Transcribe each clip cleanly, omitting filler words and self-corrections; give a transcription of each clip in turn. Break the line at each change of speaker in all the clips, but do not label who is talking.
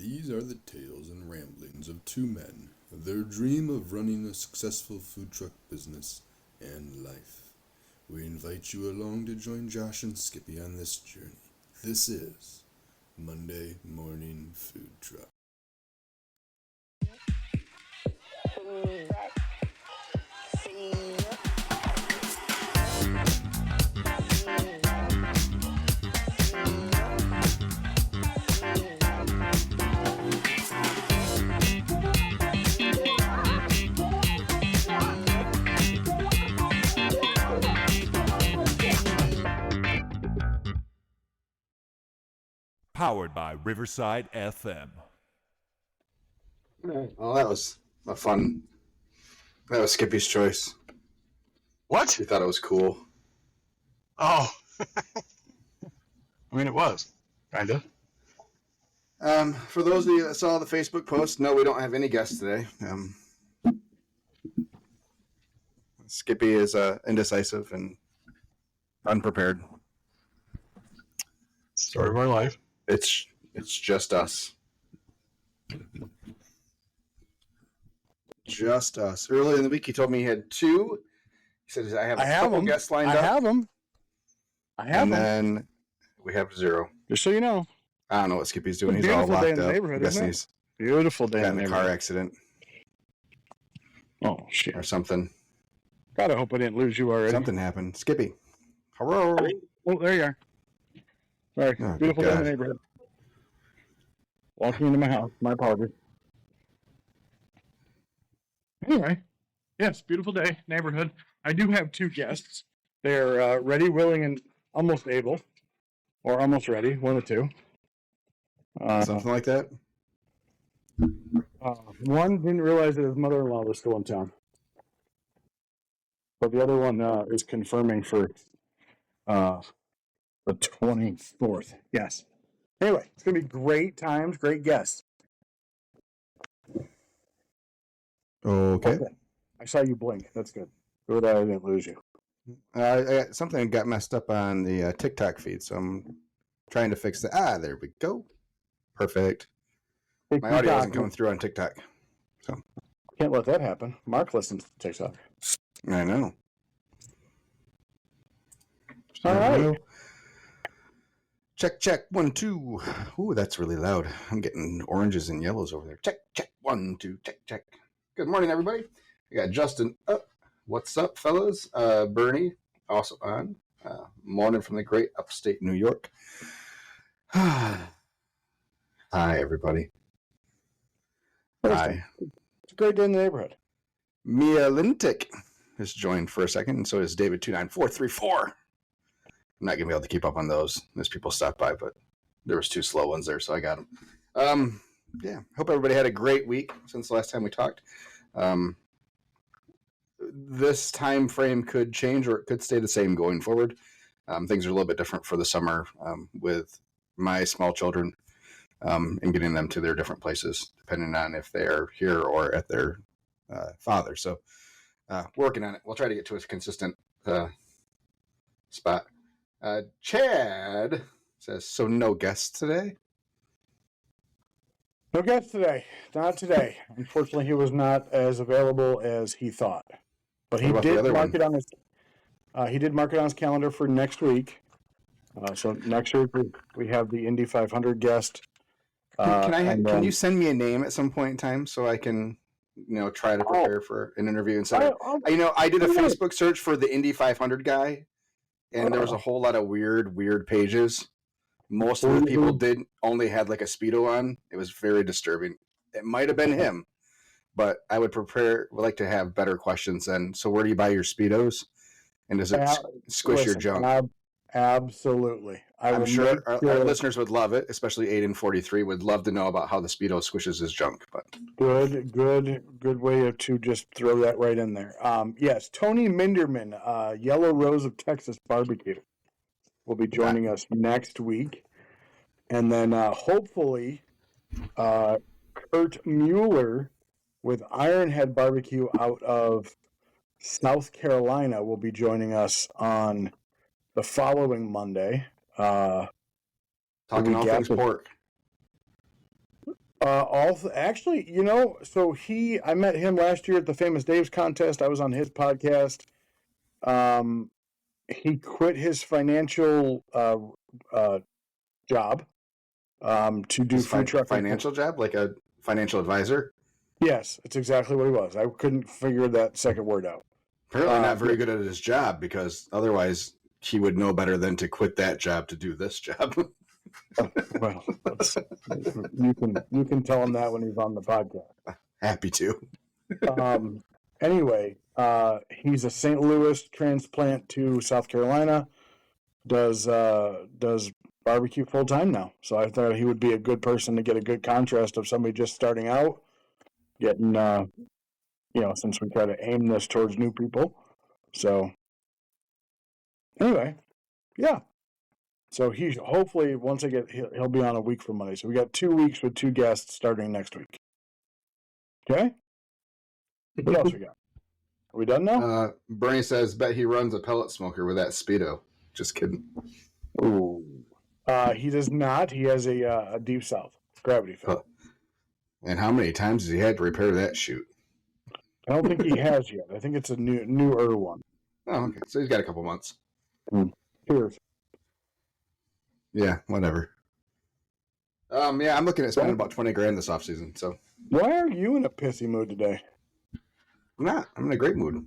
These are the tales and ramblings of two men, their dream of running a successful food truck business and life. We invite you along to join Josh and Skippy on this journey. This is Monday Morning Food Truck.
Powered by Riverside FM.
Well, that was a fun. That was Skippy's choice.
What?
He thought it was cool.
Oh. I mean, it was. Kind of.
For those of you that saw the Facebook post, no, we don't have any guests today. Skippy is indecisive and unprepared.
Story of our life.
It's just us. Just us. Earlier in the week, he told me he had two. He said, I have a couple guests lined up.
I have them.
And then we have zero.
Just so you know.
I don't know what Skippy's doing. He's all locked up. I'm guessing he's
beautiful day
got in a car accident.
Oh, shit.
Or something.
God, I hope I didn't lose you already.
Something happened. Skippy. Hello.
Oh, there you are. Sorry.
Oh,
beautiful day in the neighborhood. Walking into my house. My apologies. Anyway, yes, beautiful day, neighborhood. I do have two guests. They're ready, willing, and almost able. Or almost ready, one or two.
Something like that?
One didn't realize that his mother-in-law was still in town. But the other one is confirming for the 24th. Yes. Anyway, it's going to be great times, great guests.
Okay.
I saw you blink. That's good. Good that I didn't lose you.
Something got messed up on the TikTok feed, so I'm trying to fix that. There we go. Perfect. My audio isn't coming through on TikTok. So
can't let that happen. Mark listens to TikTok.
I know.
All right.
Check, check, 1, 2. Ooh, that's really loud. I'm getting oranges and yellows over there. Check, check, 1, 2, check, check. Good morning, everybody. We got Justin up. What's up, fellas? Bernie, also on. Morning from the great upstate New York. Hi, everybody. Hi.
It's a great day in the neighborhood.
Mia Lintic has joined for a second, and so is David29434. I'm not going to be able to keep up on those as people stop by, but there was two slow ones there, so I got them. Yeah, hope everybody had a great week since the last time we talked. This time frame could change or it could stay the same going forward. Things are a little bit different for the summer with my small children and getting them to their different places, depending on if they're here or at their father. So working on it. We'll try to get to a consistent spot. Chad says, so no guests today?
No guests today. Not today. Unfortunately, he was not as available as he thought. But he did mark it on his. He did mark it on his calendar for next week. So next week we have the Indy 500 guest.
Can you send me a name at some point in time so I can, try to prepare for an interview instead? I did a Facebook search for the Indy 500 guy, and there was a whole lot of weird pages. Most of the people only had like a Speedo on. It was very disturbing. It might have been him, but I would like to have better questions then. So where do you buy your Speedos? And does it squish your junk?
Absolutely.
I'm sure our listeners would love it, especially Aiden 43 would love to know about how the Speedo squishes his junk. But
good way to just throw that right in there. Yes, Tony Minderman, Yellow Rose of Texas Barbecue, will be joining us next week. And then hopefully Kurt Mueller with Ironhead Barbecue out of South Carolina will be joining us on the following Monday.
Talking all things pork.
Actually, so I met him last year at the Famous Dave's contest. I was on his podcast. He quit his financial job to do
His
food truck
financial job, like a financial advisor.
Yes, it's exactly what he was. I couldn't figure that second word out.
Apparently, not very good at his job, because otherwise he would know better than to quit that job to do this job.
Well, you can tell him that when he's on the podcast.
Happy to.
Anyway, he's a St. Louis transplant to South Carolina. Does barbecue full time now. So I thought he would be a good person to get a good contrast of somebody just starting out, getting since we try to aim this towards new people. So anyway, yeah. So he hopefully once I get he'll be on a week from Monday. So we got 2 weeks with 2 guests starting next week. Okay. What else we got? Are we done now?
Bernie says, bet he runs a pellet smoker with that Speedo. Just kidding.
Ooh. He does not. He has a Deep South gravity fed.
And how many times has he had to repair that chute?
I don't think he has yet. I think it's a newer one.
Oh, okay. So he's got a couple months.
Cheers.
Yeah, whatever. Yeah, I'm looking at spending about $20,000 this off season. So
why are you in a pissy mood today?
I'm not. I'm in a great mood.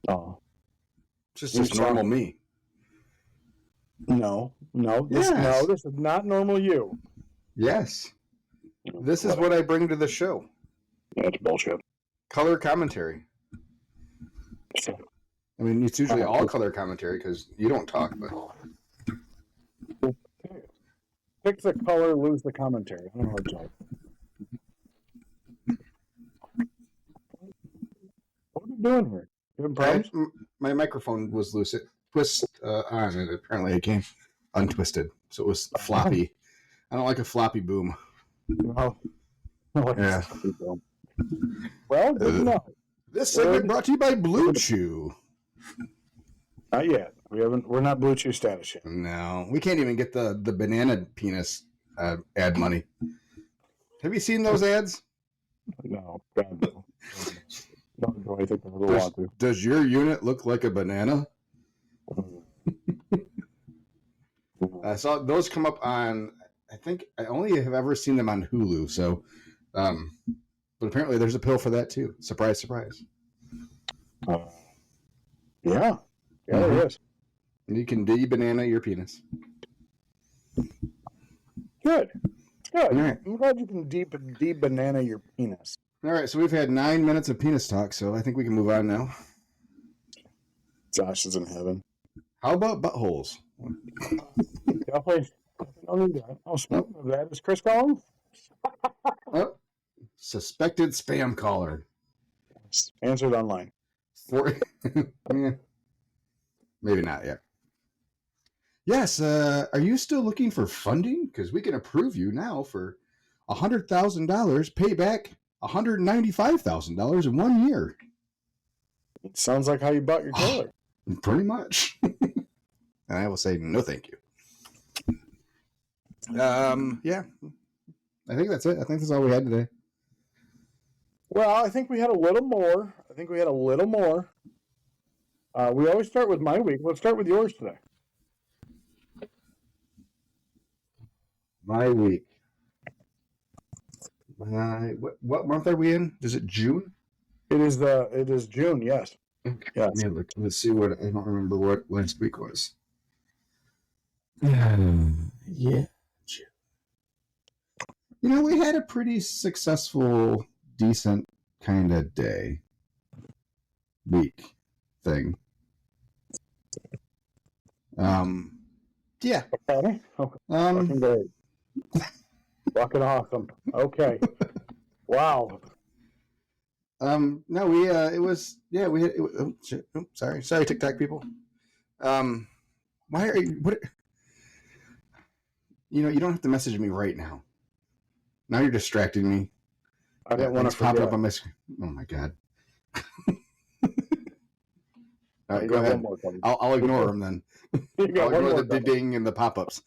Oh,
Just normal me.
No. This is not normal you.
Yes. This is what I bring to the show.
That's bullshit.
Color commentary. I mean, it's usually all color commentary because you don't talk, but
pick the color, lose the commentary. I don't know what to tell you. What are you doing here? You having problems?
my microphone was loose. It on it. Apparently, it came untwisted, so it was floppy. I don't like a floppy boom.
No.
Yeah.
Well, good to know.
This segment brought to you by Blue Chew.
Not yet. We're not Blue Chew status yet.
No, we can't even get the banana penis ad money. Have you seen those ads?
No, God, no. Don't do anything I really want to.
Does your unit look like a banana? I saw those come up on. I think I only have ever seen them on Hulu. So, but apparently there's a pill for that too. Surprise, surprise.
Yeah, there is.
You can de-banana your penis.
Good.
All right.
I'm glad you can de-banana your penis.
All right, so we've had 9 minutes of penis talk, so I think we can move on now.
Josh is in heaven.
How about buttholes?
Definitely don't need that. Oh, speaking of that, is Chris calling?
Oh, suspected spam caller.
Answered online.
Maybe not yet. Yes, are you still looking for funding? Because we can approve you now for $100,000, pay back $195,000 in 1 year.
It sounds like how you bought your trailer.
Pretty much. And I will say no thank you. Yeah. I think that's it. I think that's all we had today.
Well, I think we had a little more. We always start with my week. Let's start with yours today.
My week. What month are we in? Is it June?
It is June, yes.
Okay.
Yes.
Yeah, let's see what I don't remember what last week was. Yeah. You know, we had a pretty successful, decent kind of week thing. Yeah.
Okay. Fucking great. Fucking awesome. Okay. Wow.
No, it was, yeah, we had, oh, shit. Oh, sorry, TikTok people. Why are you, you don't have to message me right now. Now you're distracting me.
I didn't want to
pop up on my screen. Oh my God. All right, go ahead. I'll ignore them then. I'll ignore the ding and the pop-ups.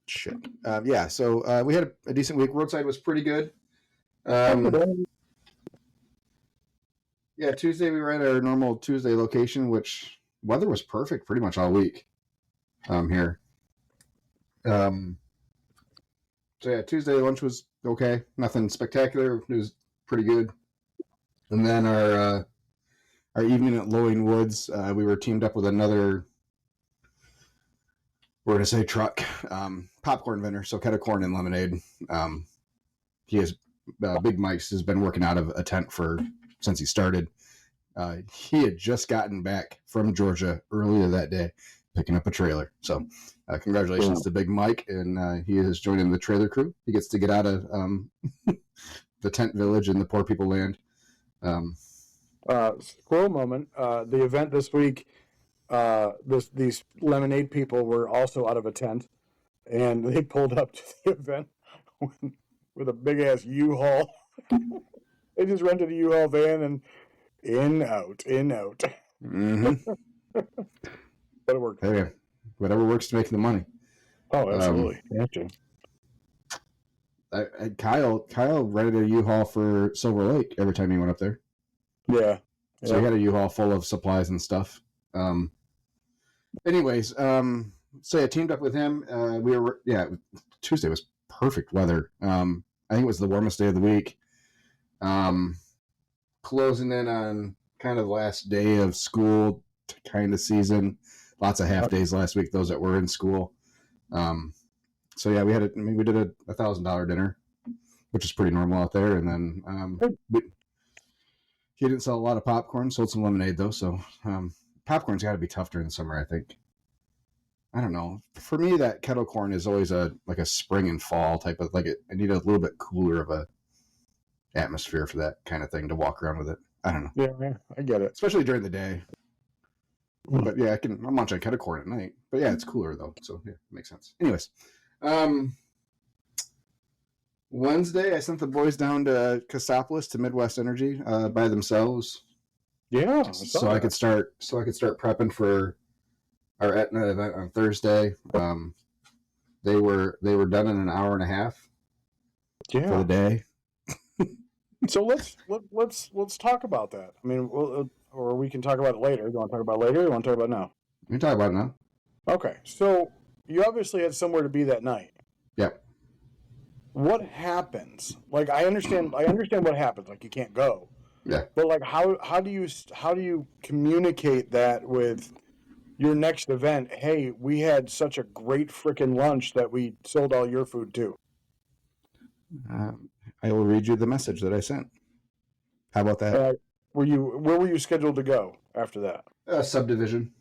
Shit. Yeah. So we had a decent week. Roadside was pretty good. Yeah, Tuesday we were at our normal Tuesday location, which weather was perfect pretty much all week here. So yeah, Tuesday lunch was okay, nothing spectacular. It was pretty good. And then our evening at Lowing Woods, we were teamed up with another, we're gonna say truck, popcorn vendor, so kettle corn and lemonade. He has Big Mike's has been working out of a tent since he started. He had just gotten back from Georgia earlier that day, picking up a trailer. So, congratulations to Big Mike, and he is joining the trailer crew. He gets to get out of the tent village in the poor people land.
Squirrel moment. The event this week, these lemonade people were also out of a tent, and they pulled up to the event with a big ass U-Haul. They just rented a U-Haul van and in out.
Mm-hmm.
But it worked.
Hey, whatever works to make the money.
Oh, absolutely. Gotcha.
Kyle rented a U-Haul for Silver Lake every time he went up there.
Yeah.
So he had a U-Haul full of supplies and stuff. Anyways, so I teamed up with him. Tuesday was perfect weather. I think it was the warmest day of the week. Closing in on kind of the last day of school kind of season. Lots of half days last week, those that were in school. So yeah, we did a $1,000 dinner, which is pretty normal out there. And then he didn't sell a lot of popcorn, sold some lemonade though. So popcorn's got to be tough during the summer, I think. I don't know. For me, that kettle corn is always a spring and fall type of I need a little bit cooler of a atmosphere for that kind of thing to walk around with it. I don't know.
Yeah, I get it.
Especially during the day. But yeah, I'm munching kettle corn at night. But yeah, it's cooler though. So yeah, it makes sense. Anyways. Wednesday, I sent the boys down to Cassopolis to Midwest Energy by themselves.
Yeah.
So I could start prepping for our Etna event on Thursday. They were done in an hour and a half for the day.
So let's talk about that. I mean, or we can talk about it later. You want to talk about it later? Or you want to talk about it now?
We can talk about it now.
Okay. So you obviously had somewhere to be that night.
Yep.
What happens? Like I understand what happens. Like you can't go.
Yeah.
But like how do you communicate that with your next event? Hey, we had such a great freaking lunch that we sold all your food too.
I will read you the message that I sent. How about that?
Where were you scheduled to go after that?
Subdivision.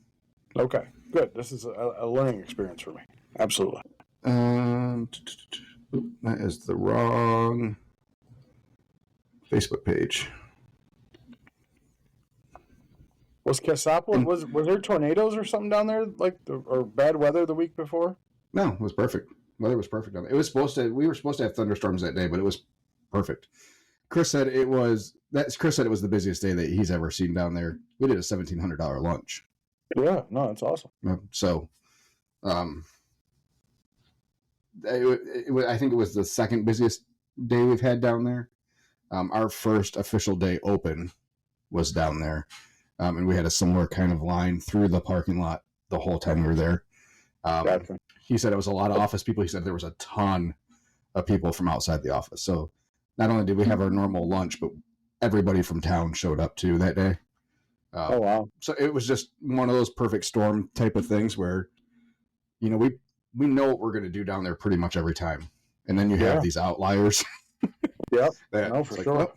Okay, good. This is a learning experience for me. Absolutely.
That is the wrong Facebook page.
Was Cassopolis, was there tornadoes or something down there, or bad weather the week before?
No, it was perfect. Weather was perfect down there. We were supposed to have thunderstorms that day, but it was perfect. Chris said it was the busiest day that he's ever seen down there. We did a $1,700 lunch.
Yeah, no, that's awesome.
So, I think it was the second busiest day we've had down there. Our first official day open was down there, and we had a similar kind of line through the parking lot the whole time we were there.
Gotcha.
He said it was a lot of office people. He said there was a ton of people from outside the office. So not only did we have our normal lunch, but everybody from town showed up too that day.
Oh, wow.
So it was just one of those perfect storm type of things where, we know what we're going to do down there pretty much every time. And then you have these outliers.
Yep.
No,
for sure.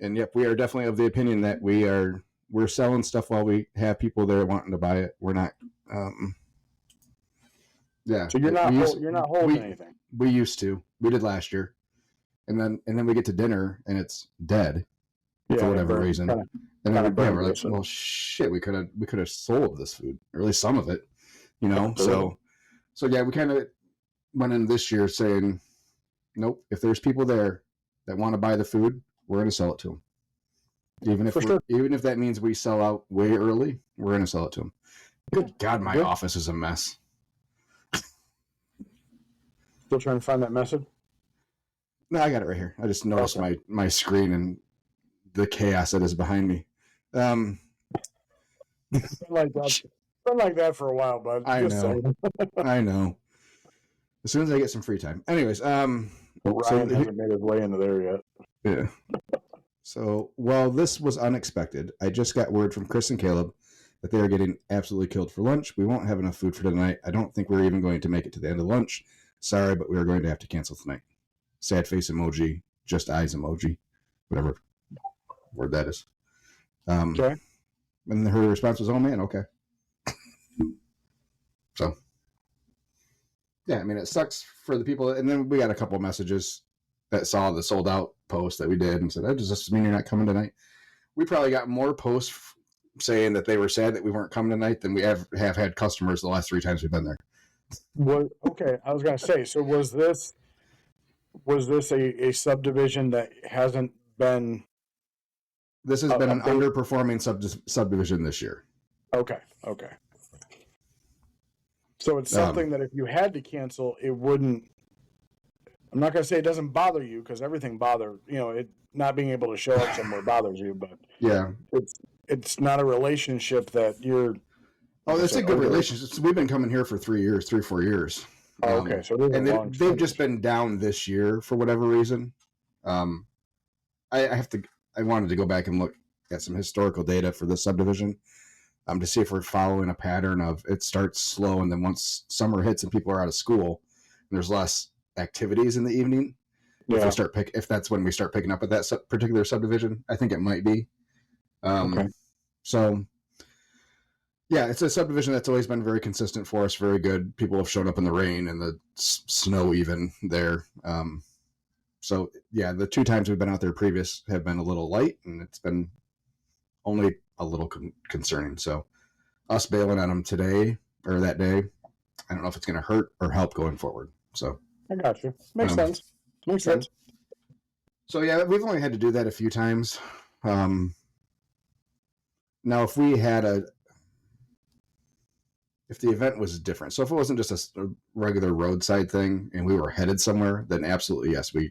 And yep, we are definitely of the opinion that we're selling stuff while we have people there wanting to buy it. We're not, yeah.
So you're not holding anything.
We used to. We did last year. And then we get to dinner and it's dead for whatever reason. And then we're like, well, shit, we could have sold this food, or at least some of it, So yeah, we kind of went in this year saying, nope, if there's people there that want to buy the food, we're going to sell it to them. Even if that means we sell out way early, we're going to sell it to them. Good God, my office is a mess.
Still trying to find that message?
No, I got it right here. I just noticed my screen and the chaos that is behind me.
Been like that for a while, bud.
I
Just
know.
saying.
I know. As soon as I get some free time. Anyways,
Ryan hasn't made his way into there yet.
Yeah. So, while this was unexpected, I just got word from Chris and Caleb that they are getting absolutely killed for lunch. We won't have enough food for tonight. I don't think we're even going to make it to the end of lunch. Sorry, but we are going to have to cancel tonight. Sad face emoji, just eyes emoji, whatever word that is.
Okay.
And her response was, "Oh man, okay." So, yeah, I mean, it sucks for the people. And then we got a couple of messages that saw the sold out post that we did and said, "Oh, does this mean you're not coming tonight?" We probably got more posts saying that they were sad that we weren't coming tonight than we have had customers the last 3 times we've been there.
Okay, I was going to say, so was this a subdivision that hasn't been...
This has been an underperforming subdivision this year.
Okay. So it's something that if you had to cancel, it wouldn't... I'm not going to say it doesn't bother you, because everything bothers... it not being able to show up somewhere bothers you, but
yeah,
it's not a relationship that you're...
Oh, that's a good relationship. We've been coming here for 3 or 4 years.
Oh, okay, so
they've just been down this year for whatever reason. I wanted to go back and look at some historical data for this subdivision, to see if we're following a pattern of it starts slow, and then once summer hits and people are out of school, and there's less activities in the evening.
Yeah.
If that's when we start picking up at that particular subdivision, I think it might be.
Okay.
So. Yeah, it's a subdivision that's always been very consistent for us, very good. People have shown up in the rain and the snow even there. So, yeah, the 2 times we've been out there previous have been a little light, and it's been only a little concerning. So, us bailing on them today or that day, I don't know if it's going to hurt or help going forward. So,
I got you. Makes sense. Makes sense.
So, yeah, we've only had to do that a few times. Now, if we had if the event was different, so if it wasn't just a regular roadside thing and we were headed somewhere, then absolutely yes, we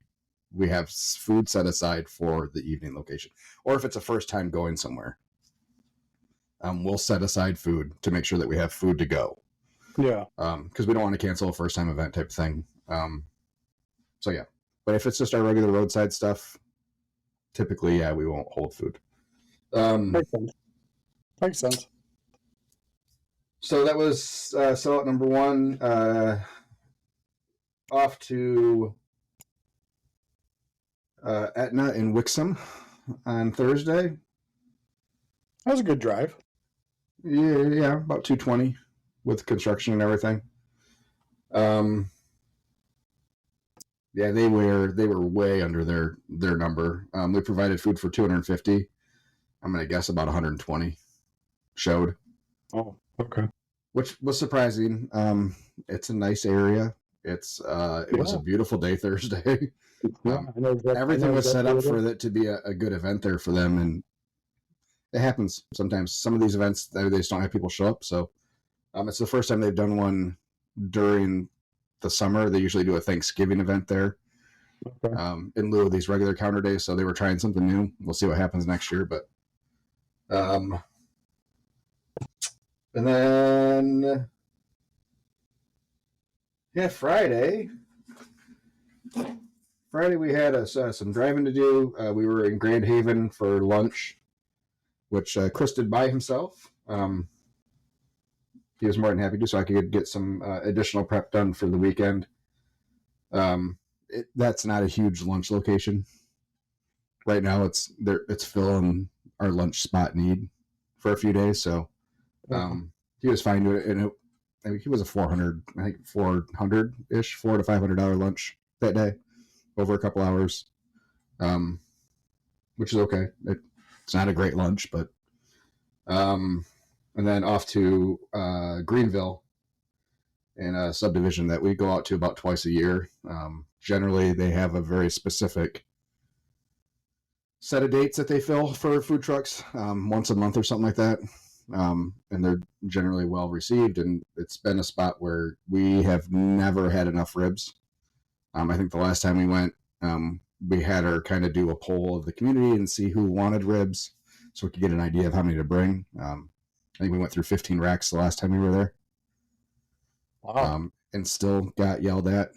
have food set aside for the evening location. Or if it's a first time going somewhere, we'll set aside food to make sure that we have food to go.
Yeah.
Because we don't want to cancel a first time event type of thing. So yeah, but if it's just our regular roadside stuff, typically, yeah, we won't hold food.
Makes sense.
So that was sellout number 1. Off to Etna in Wixom on Thursday.
That was a good drive.
Yeah, about 220 with construction and everything. Yeah, they were way under their number. We provided food for 250. I'm gonna guess about 120 showed.
Oh, okay.
Which was surprising. It's a nice area. It was a beautiful day Thursday. Everything was set up for it to be a good event there for them, and it happens sometimes. Some of these events they just don't have people show up. So it's the first time they've done one during the summer. They usually do a Thanksgiving event there in lieu of these regular counter days. So they were trying something new. We'll see what happens next year, but. And then, yeah, Friday we had some driving to do. We were in Grand Haven for lunch, which Chris did by himself. He was more than happy to, so I could get some additional prep done for the weekend. That's not a huge lunch location. Right now, it's filling our lunch spot need for a few days, so. He was fine doing it, and he was a $400-ish, $400 to $500 lunch that day, over a couple hours, which is okay. It's not a great lunch, but and then off to Greenville, in a subdivision that we go out to about twice a year. Generally, they have a very specific set of dates that they fill for food trucks, once a month or something like that. And they're generally well received, and it's been a spot where we have never had enough ribs I think the last time we went, we had her kind of do a poll of the community and see who wanted ribs, so we could get an idea of how many to bring. I think we went through 15 racks the last time we were there.
Wow.
And still got yelled at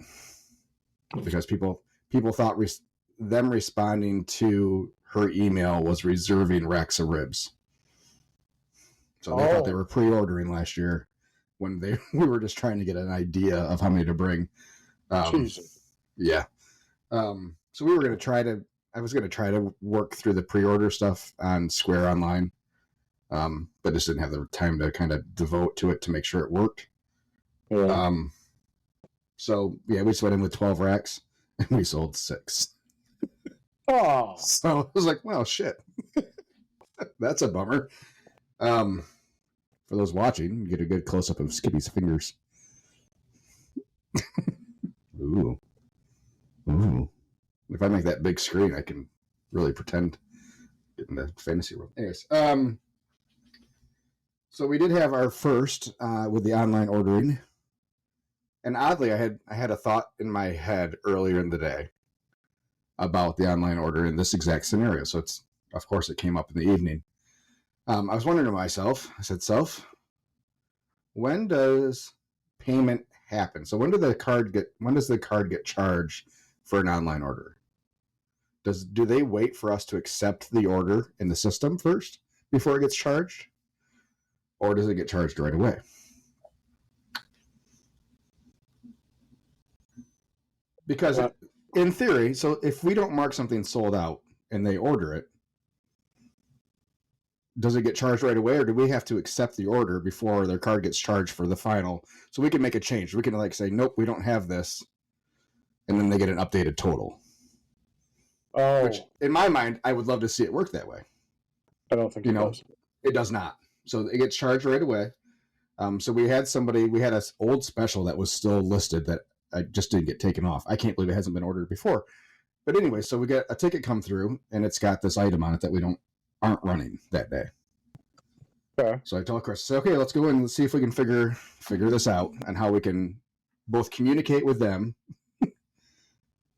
because people thought them responding to her email was reserving racks of ribs. So they thought they were pre-ordering last year when we were just trying to get an idea of how many to bring.
Jesus.
Yeah. So we were going to I was going to try to work through the pre-order stuff on Square Online, but just didn't have the time to kind of devote to it to make sure it worked.
Yeah.
So yeah, we just went in with 12 racks and we sold 6.
Oh.
So I was like, well, shit. That's a bummer. For those watching, you get a good close-up of Skippy's fingers. Ooh. If I make that big screen, I can really pretend get in the fantasy world. Anyways, so we did have our first with the online ordering. And oddly, I had a thought in my head earlier in the day about the online order in this exact scenario. So of course it came up in the evening. I was wondering to myself, I said, Self, when does payment happen? So when does the card get charged for an online order? Do they wait for us to accept the order in the system first before it gets charged? Or does it get charged right away? Because in theory, so if we don't mark something sold out and they order it, does it get charged right away, or do we have to accept the order before their card gets charged for the final? So we can make a change. We can say, nope, we don't have this, and then they get an updated total.
Oh.
Which, in my mind, I would love to see it work that way.
I don't think it does.
It does not. So it gets charged right away. So we had an old special that was still listed that I just didn't get taken off. I can't believe it hasn't been ordered before. But anyway, so we get a ticket come through, and it's got this item on it that we aren't running that day.
Okay.
So I told Chris, okay, let's go in and let's see if we can figure this out and how we can both communicate with them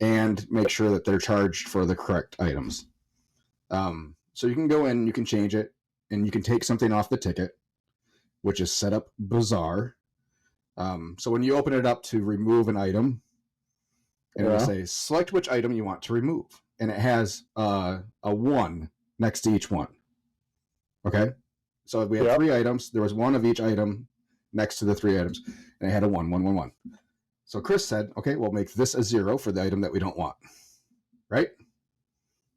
and make sure that they're charged for the correct items. So you can go in, you can change it, and you can take something off the ticket, which is set up bizarre. So when you open it up to remove an item, and it'll say, select which item you want to remove. And it has a 1 next to each one. Okay? So we had 3 items. There was 1 of each item next to the 3 items. And it had a 1, 1, 1, 1. So Chris said, okay, we'll make this a 0 for the item that we don't want. Right?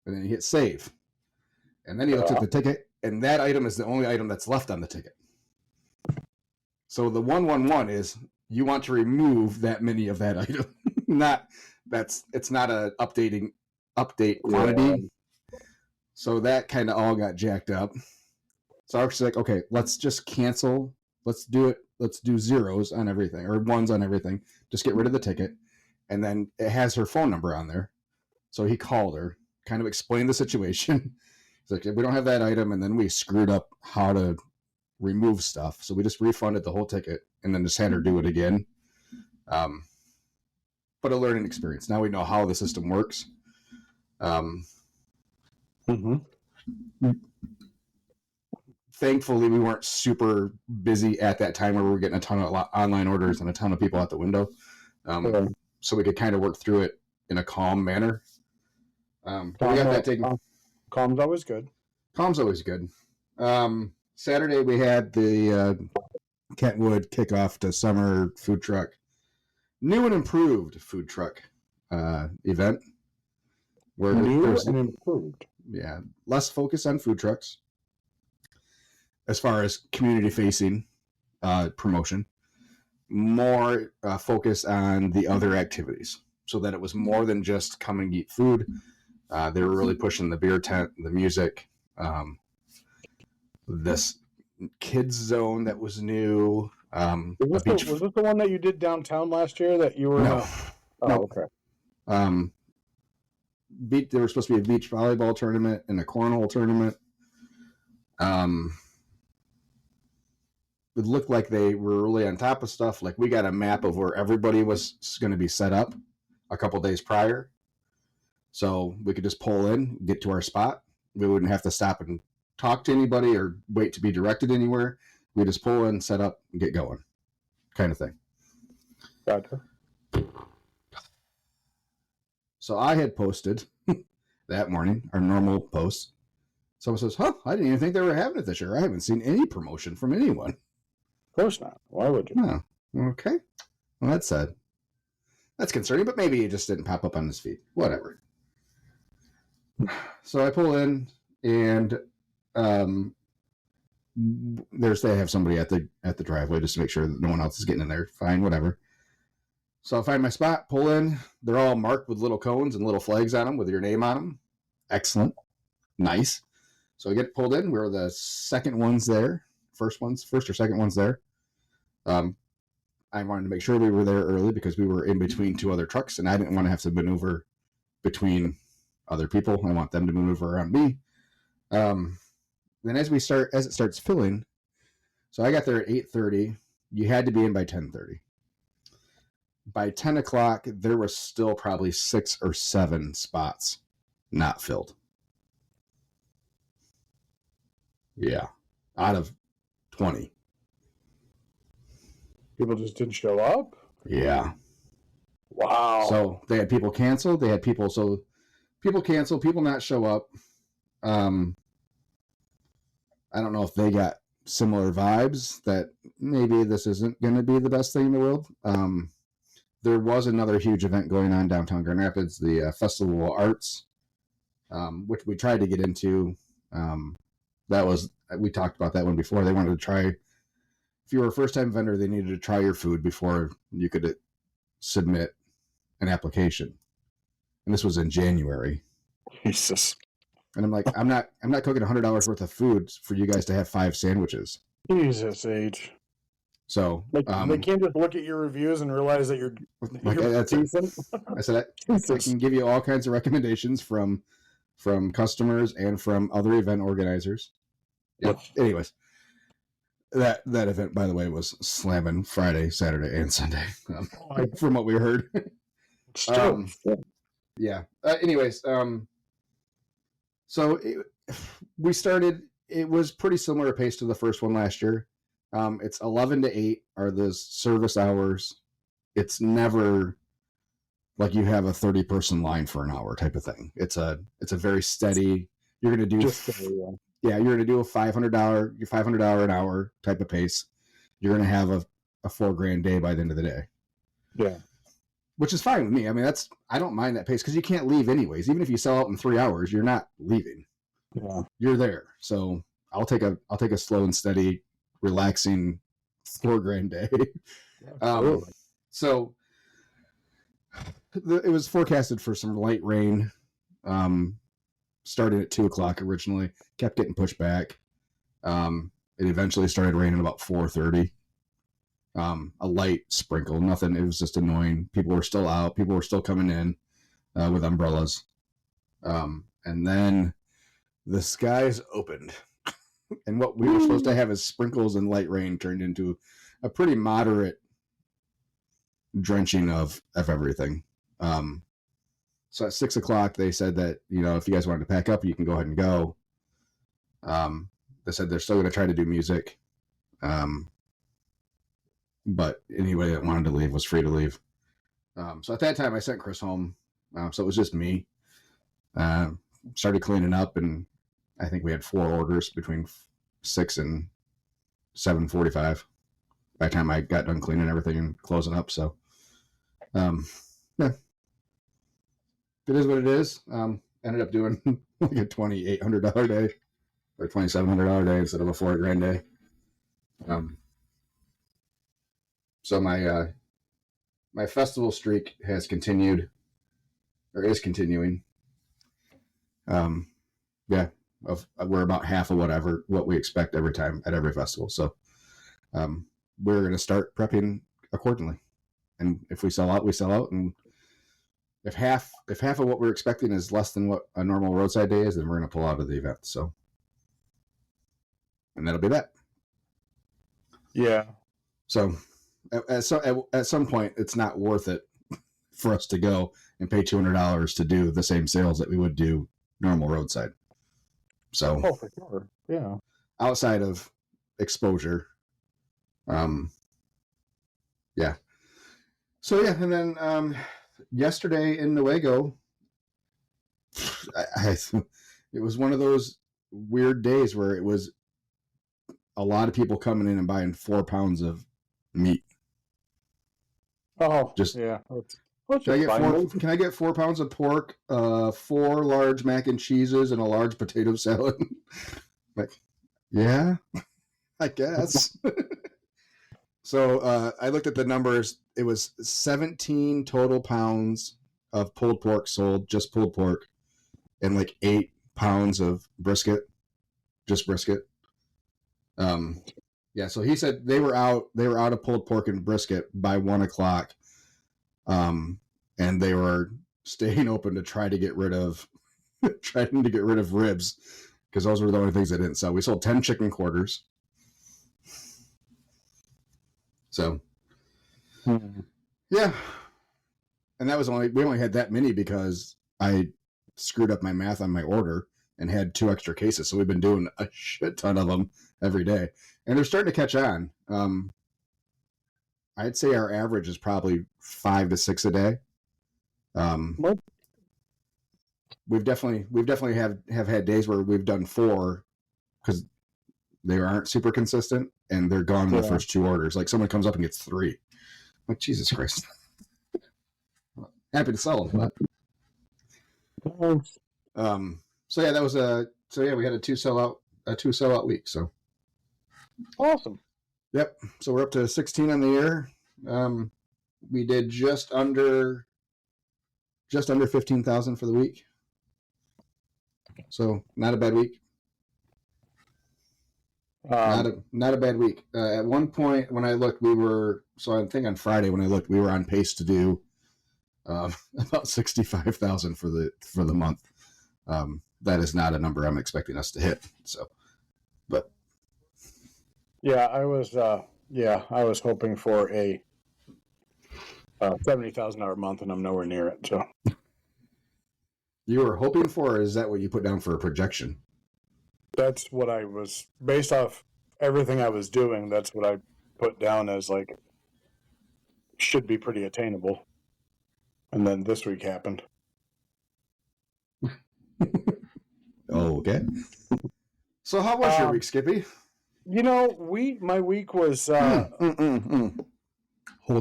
And then he hit save. And then he looks at the ticket, and that item is the only item that's left on the ticket. So the 111 is you want to remove that many of that item. It's not a update quantity. Yeah. So that kind of all got jacked up. So I was like, okay, let's just cancel. Let's do it. Let's do 0s on everything or 1s on everything. Just get rid of the ticket. And then it has her phone number on there. So he called her, kind of explained the situation. He's like, we don't have that item. And then we screwed up how to remove stuff. So we just refunded the whole ticket and then just had her do it again. But a learning experience. Now we know how the system works. Thankfully, we weren't super busy at that time where we were getting a ton of online orders and a ton of people out the window. So we could kind of work through it in a calm manner. We got that taken.
Calm's always good.
Calm's always good. Saturday, we had the Kentwood kickoff to summer food truck. New and improved food truck event. Where
new and improved.
Yeah, less focus on food trucks as far as community-facing promotion. More focus on the other activities, so that it was more than just come and eat food. They were really pushing the beer tent, the music, this kids zone that was new.
Was this the one that you did downtown last year that you were?
No.
Okay.
There was supposed to be a beach volleyball tournament and a cornhole tournament. It looked like they were really on top of stuff. Like we got a map of where everybody was going to be set up a couple days prior. So we could just pull in, get to our spot. We wouldn't have to stop and talk to anybody or wait to be directed anywhere. We just pull in, set up, and get going, kind of thing.
Gotcha.
So I had posted that morning, our normal post. Someone says, I didn't even think they were having it this year. I haven't seen any promotion from anyone.
Of course not. Why would you?
Oh, okay. Well, that's concerning, but maybe it just didn't pop up on his feed. Whatever. So I pull in, and they have somebody at the driveway just to make sure that no one else is getting in there. Fine, whatever. So I find my spot, pull in. They're all marked with little cones and little flags on them with your name on them. Excellent. Nice. So I get pulled in. We're the second ones there. First or second ones there. I wanted to make sure we were there early because we were in between two other trucks, and I didn't want to have to maneuver between other people. I want them to maneuver around me. Then as it starts filling, so I got there at 8:30. You had to be in by 10:30. By 10 o'clock, there was still probably 6 or 7 spots not filled. Yeah, out of 20.
People just didn't show up?
Yeah.
Wow.
So they had people cancel. People cancel, people not show up. I don't know if they got similar vibes that maybe this isn't going to be the best thing in the world. There was another huge event going on downtown Grand Rapids, the Festival of Arts, which we tried to get into. We talked about that one before. They wanted to try, if you were a first-time vendor, they needed to try your food before you could submit an application. And this was in January.
Jesus.
And I'm like, I'm not cooking $100 worth of food for you guys to have 5 sandwiches.
Jesus H.
So
they can't just look at your reviews and realize that you're
that's
decent.
I said I can give you all kinds of recommendations from customers and from other event organizers. Yeah. Anyways, that event, by the way, was slamming Friday, Saturday, and Sunday. From what we heard. Yeah. Anyways, so we started. It was pretty similar pace to the first one last year. It's 11 to 8 are the service hours. It's never like you have a 30-person line for an hour type of thing. It's a very steady. You're going to do you're going to do a $500 an hour type of pace. You're going to have a $4,000 day by the end of the day.
Yeah.
Which is fine with me. I mean, I don't mind that pace because you can't leave anyways. Even if you sell out in 3 hours, you're not leaving.
Yeah.
You're there. So I'll take a slow and steady, relaxing $4,000 day. So it was forecasted for some light rain. Started at 2:00 originally, kept getting pushed back. It eventually started raining about 4:30. A light sprinkle, nothing. It was just annoying. People were still out. People were still coming in with umbrellas. And then the skies opened. And what we were supposed to have as sprinkles and light rain turned into a pretty moderate drenching of everything. So at 6:00, they said that, if you guys wanted to pack up, you can go ahead and go. They said they're still going to try to do music. But anybody that wanted to leave was free to leave. So at that time, I sent Chris home. So it was just me. Started cleaning up, and I think we had 4 orders between 6 and 7:45 by the time I got done cleaning everything and closing up. So, yeah. It is what it is. Ended up doing like a $2,800 day or $2,700 day instead of a $4,000 day. So my festival streak has continued, or is continuing. Yeah, we're about half of what we expect every time at every festival. So we're going to start prepping accordingly. And if we sell out, we sell out. And if half of what we're expecting is less than what a normal roadside day is, then we're going to pull out of the event. So, and that'll be that.
Yeah.
So at some point, it's not worth it for us to go and pay $200 to do the same sales that we would do normal roadside. So,
Oh, for sure. Yeah.
outside of exposure, yeah. So yeah, and then yesterday in Nuevo, it was one of those weird days where it was a lot of people coming in and buying 4 pounds of meat.
Oh,
Just
yeah.
can I get 4 pounds of pork, 4 large mac and cheeses, and a large potato salad? Like, yeah, I guess. So I looked at the numbers. It was 17 total pounds of pulled pork sold, just pulled pork, and like 8 pounds of brisket, just brisket. Yeah. So he said they were out of pulled pork and brisket by 1 o'clock, and they were staying open to try to get rid of ribs, because those were the only things they didn't sell. We sold 10 chicken quarters. So, yeah, and we only had that many because I screwed up my math on my order and had 2 extra cases. So we've been doing a shit ton of them every day, and they're starting to catch on. I'd say our average is probably 5 to 6 a day. We've definitely have had days where we've done 4 because they aren't super consistent, and they're gone in the first 2 orders. Like, someone comes up and gets 3. Like, Jesus Christ. Happy to sell them, but so yeah, that was we had a 2 sellout week. So
awesome.
Yep. So we're up to 16 on the year. We did just under 15,000 for the week. So not a bad week. Not a bad week. At one point when I looked, I think on Friday when I looked, we were on pace to do about 65,000 for the month. That is not a number I'm expecting us to hit. So, but
yeah, I was hoping for a $70,000 month, and I'm nowhere near it. So
you were hoping for, or is that what you put down for a projection?
That's what I was, based off everything I was doing. That's what I put down as like should be pretty attainable. And then this week happened.
Oh, okay. So how was your week, Skippy?
My week was.
Hold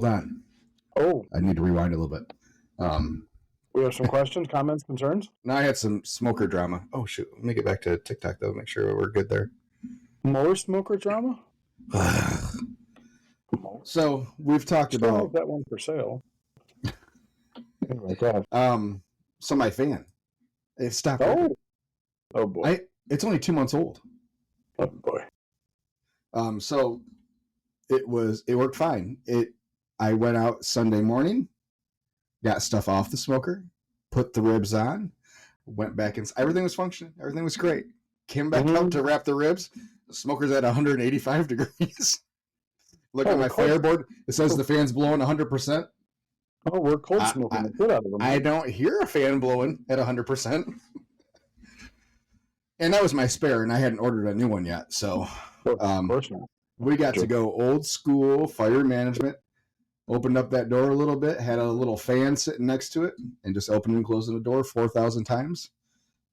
on.
Oh,
I need to rewind a little bit.
We have some questions, comments, concerns.
Now I had some smoker drama. Oh shoot! Let me get back to TikTok though. Make sure we're good there.
More smoker drama.
So we've talked about
that one for sale. Oh my god.
So my fan, it stopped.
Oh boy.
It's only 2 months old.
Oh boy.
So it worked fine. I went out Sunday morning, got stuff off the smoker, put the ribs on, went back and everything was functioning. Everything was great. Came back out to wrap the ribs. The smoker's at 185 degrees. Look at my fireboard. It says the fan's blowing 100%.
Oh, we're cold smoking the shit out of them.
I don't hear a fan blowing at 100%. And that was my spare, and I hadn't ordered a new one yet. So
of course not.
We got to go old school fire management. Opened up that door a little bit, had a little fan sitting next to it, and just opening and closing the door 4,000 times.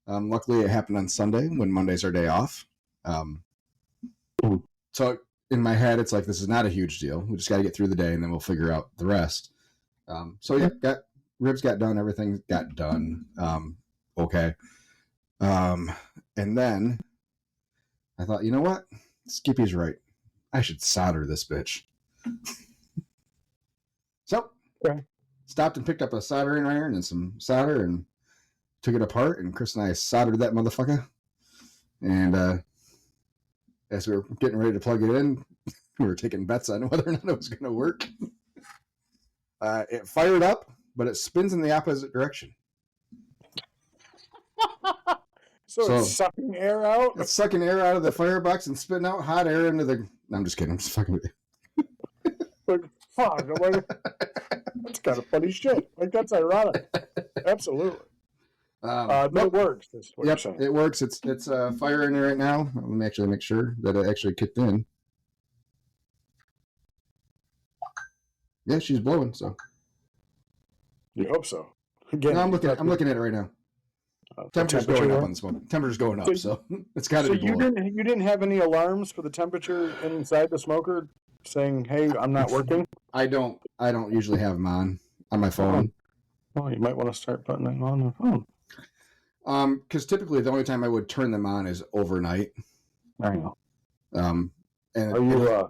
Luckily, it happened on Sunday when Monday's our day off. So in my head, it's like, this is not a huge deal. We just got to get through the day, and then we'll figure out the rest. So yeah, ribs got done. Everything got done. Okay. And then I thought, you know what? Skippy's right. I should solder this bitch. So stopped and picked up a soldering iron and some solder and took it apart, and Chris and I soldered that motherfucker. And as we were getting ready to plug it in, we were taking bets on whether or not it was going to work. It fired up, but it spins in the opposite direction.
So it's sucking air out?
It's sucking air out of the firebox and spitting out hot air into the... No, I'm just kidding. I'm just fucking with you.
fuck? I'm like, that's kind of funny shit. Like, that's ironic. Absolutely. But it works. That's what you're saying.
It works. It's fire in there right now. Let me actually make sure that it actually kicked in. Yeah, she's blowing. So
You hope so. Again,
no, I'm looking at it right now. Temperature's going up on the smoke. Temperature's going up, so it's got to be blowing.
You didn't have any alarms for the temperature inside the smoker saying, "Hey, I'm not working"?
I don't usually have them on my phone.
Well, you might want to start putting them on the phone.
Because typically the only time I would turn them on is overnight.
I know.
And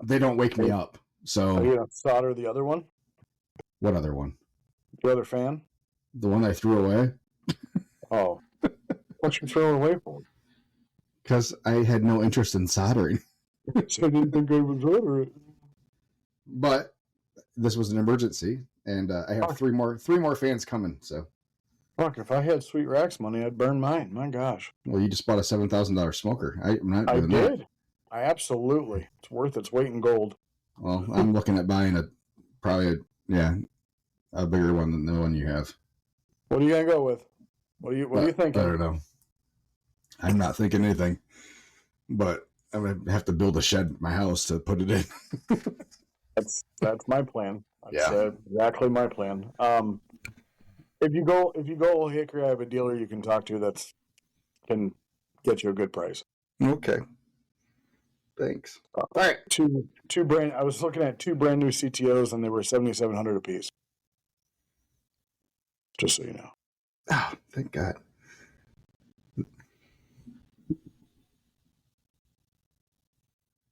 they don't wake me up. So
are you gonna solder the other one?
What other one?
The other fan?
The one I threw away?
Oh. What you throw away for?
Because I had no interest in soldering.
So I didn't think I would solder it.
But this was an emergency, and I have three more fans coming. So,
fuck! If I had Sweet Racks money, I'd burn mine. My gosh!
Well, you just bought a $7,000 smoker. I'm not doing that.
I did. I absolutely. It's worth its weight in gold.
Well, I'm looking at buying a bigger one than the one you have.
What are you gonna go with? What are you thinking?
I don't know. I'm not thinking anything, but I'm gonna have to build a shed at my house to put it in.
That's my plan. That's exactly my plan. If you go Hickory, I have a dealer you can talk to that can get you a good price.
Okay. Thanks.
All right, I was looking at two brand new CTOs and they were $7,700 a piece. Just so you know.
Oh, thank God.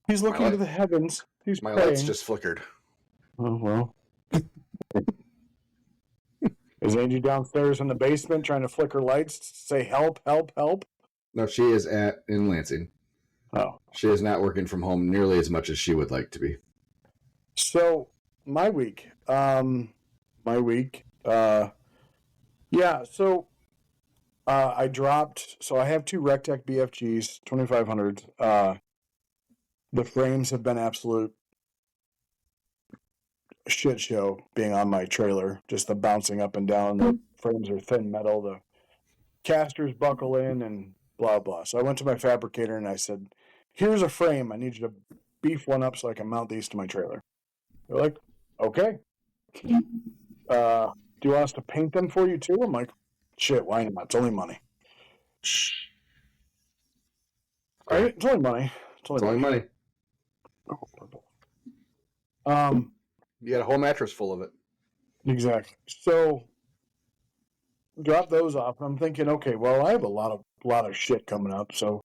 He's looking to the heavens. He's
my
praying.
lights just flickered.
Oh well. Is Angie downstairs in the basement trying to flicker lights to say help, help, help?
No, she is in Lansing.
Oh.
She is not working from home nearly as much as she would like to be.
So my week. I dropped. So I have two Rectech BFGs, 2500s. The frames have been absolute shit show being on my trailer. Just the bouncing up and down. The frames are thin metal. The casters buckle in and blah, blah. So I went to my fabricator and I said, here's a frame. I need you to beef one up so I can mount these to my trailer. They're like, okay. Do you want us to paint them for you too? I'm like, shit, why not? It's only money. Right? It's only money.
It's only money.
Oh, purple.
You got a whole mattress full of it.
Exactly. So drop those off. I'm thinking, okay, well, I have a lot of shit coming up, so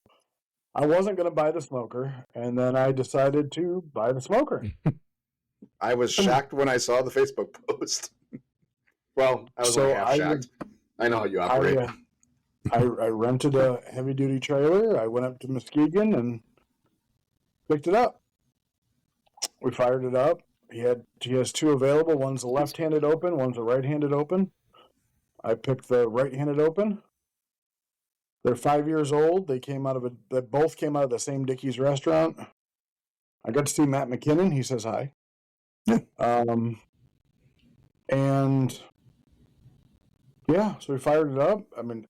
I wasn't going to buy the smoker, and then I decided to buy the smoker.
I was shocked when I saw the Facebook post. Well, I was only half shocked. I know how you operate.
I rented a heavy-duty trailer. I went up to Muskegon and picked it up. We fired it up. He has two available. One's a left-handed open. One's a right-handed open. I picked the right-handed open. They're 5 years old. They both came out of the same Dickey's restaurant. I got to see Matt McKinnon. He says hi. And yeah, so we fired it up. I mean,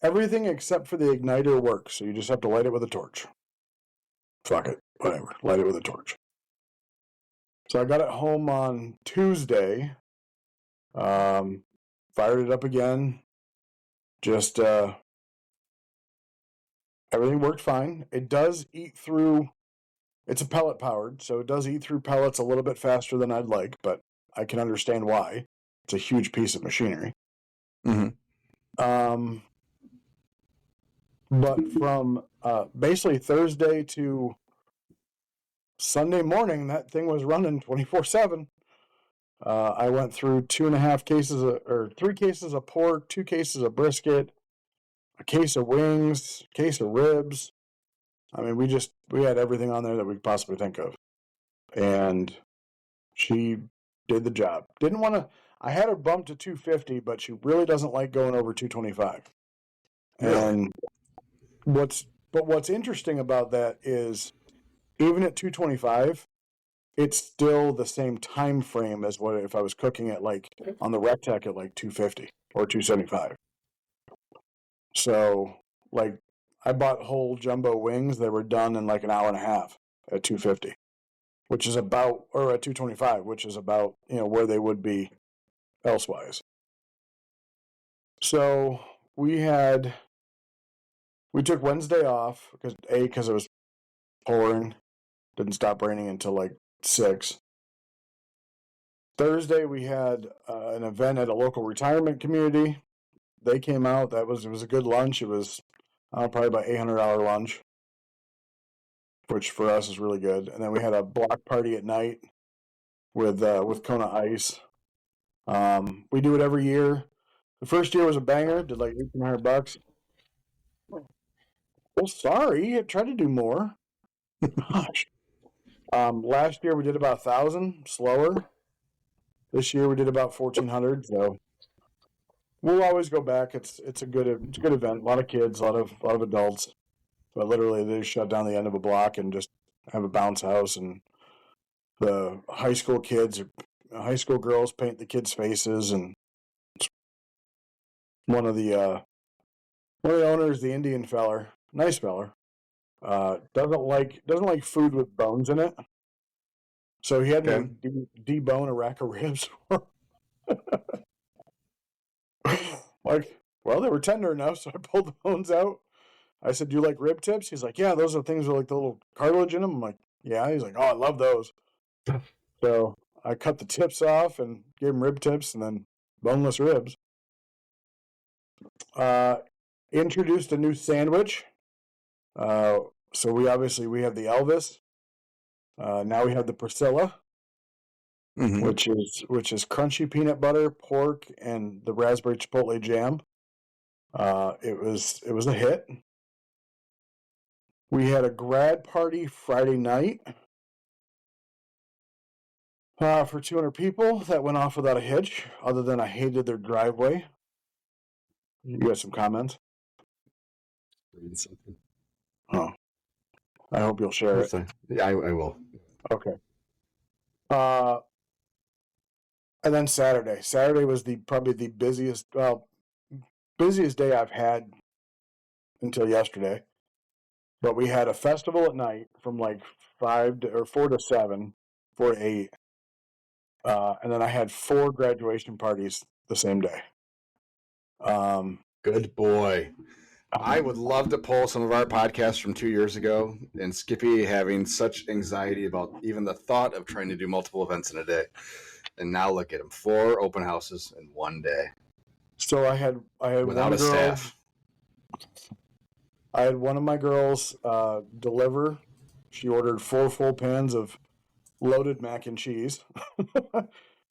everything except for the igniter works. So you just have to light it with a torch. Fuck it. Whatever. Light it with a torch. So I got it home on Tuesday. Fired it up again. Just everything worked fine. It does eat through. It's a pellet powered, so it does eat through pellets a little bit faster than I'd like, but I can understand why. It's a huge piece of machinery.
Mm-hmm.
But from basically Thursday to Sunday morning, that thing was running 24/7. I went through 3 cases of pork, 2 cases of brisket, a case of wings, a case of ribs. I mean, we had everything on there that we could possibly think of. And she did the job. I had her bumped to 250, but she really doesn't like going over 225. And what's interesting about that is even at 225, it's still the same time frame as what if I was cooking it like on the Rectech at like 250 or 275. So like I bought whole jumbo wings that were done in like an hour and a half at 250, which is about, or at 225, which is about, where they would be elsewise. So we took Wednesday off because it was pouring, didn't stop raining until like 6. Thursday we had an event at a local retirement community. They came out. It was a good lunch. It was probably about $800 lunch, which for us is really good. And then we had a block party at night with Kona Ice. We do it every year. The first year was a banger. Did like $1,800. Well, sorry, I tried to do more. Gosh. Last year we did about 1,000, slower. This year we did about 1,400. So we'll always go back. It's a good event. A lot of kids, a lot of adults. But literally, they just shut down the end of a block and just have a bounce house, and the high school girls paint the kids' faces, and one of the owners, the Indian feller, nice feller, doesn't like food with bones in it. So he had me debone a rack of ribs. Like, well, they were tender enough, so I pulled the bones out. I said, "Do you like rib tips?" He's like, "Yeah, those are things with like the little cartilage in them." I'm like, "Yeah." He's like, "Oh, I love those." So I cut the tips off and gave him rib tips and then boneless ribs. Introduced a new sandwich. So we have the Elvis. Now we have the Priscilla, which is crunchy peanut butter, pork, and the raspberry chipotle jam. It was a hit. We had a grad party Friday night for 200 people that went off without a hitch, other than I hated their driveway. You got some comments?
Read something.
Oh, I hope you'll share it.
Yeah, I will.
Okay. And then Saturday. Saturday was probably the busiest day I've had until yesterday. But we had a festival at night from like 4 to 7, 4 to 8. And then I had 4 graduation parties the same day.
Good boy. I would love to pull some of our podcasts from 2 years ago, and Skippy having such anxiety about even the thought of trying to do multiple events in a day. And now look at him, 4 open houses in one day.
So I had
without
one
a
girl,
staff.
I had one of my girls deliver. She ordered 4 full pans of loaded mac and cheese.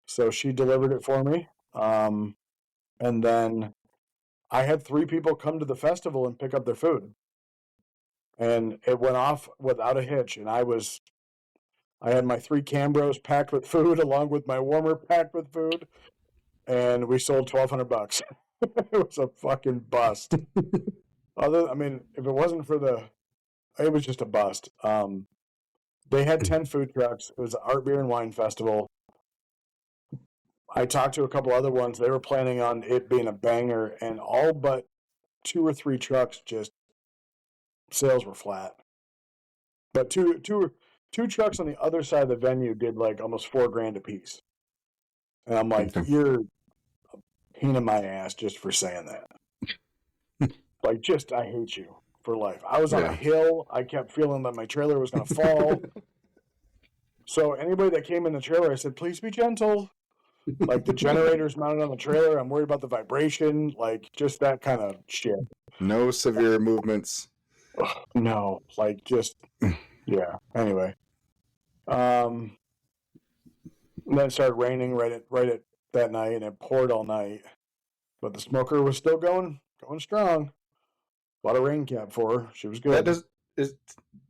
So she delivered it for me. And then I had 3 people come to the festival and pick up their food. And it went off without a hitch. And I had my 3 Cambros packed with food along with my warmer packed with food. And we sold $1,200. It was a fucking bust. If it wasn't for it was just a bust. They had 10 food trucks. It was an art, beer, and wine festival. I talked to a couple other ones. They were planning on it being a banger, and all but 2 or 3 trucks sales were flat. But two trucks on the other side of the venue did like almost $4,000 a piece. And I'm like, you're a pain in my ass just for saying that. I hate you for life. I was on a hill. I kept feeling that my trailer was going to fall. So anybody that came in the trailer, I said, please be gentle. Like the generator's mounted on the trailer. I'm worried about the vibration. Like just that kind of shit.
No severe movements.
No, yeah. Anyway. And then it started raining right at that night, and it poured all night. But the smoker was still going strong. A lot of rain cap for her. She was good.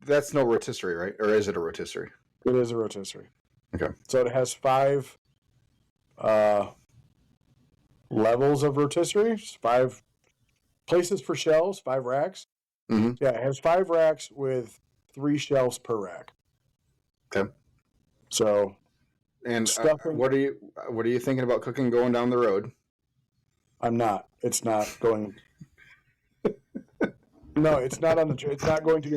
That's no rotisserie, right? Or is it a rotisserie?
It is a rotisserie.
Okay.
So it has 5 levels of rotisserie, 5 places for shelves, 5 racks.
Mm-hmm.
Yeah, it has 5 racks with 3 shelves per rack.
Okay.
So,
And
stuffing.
what are you thinking about cooking going down the road?
I'm not. It's not going. No, it's not on the. It's not going to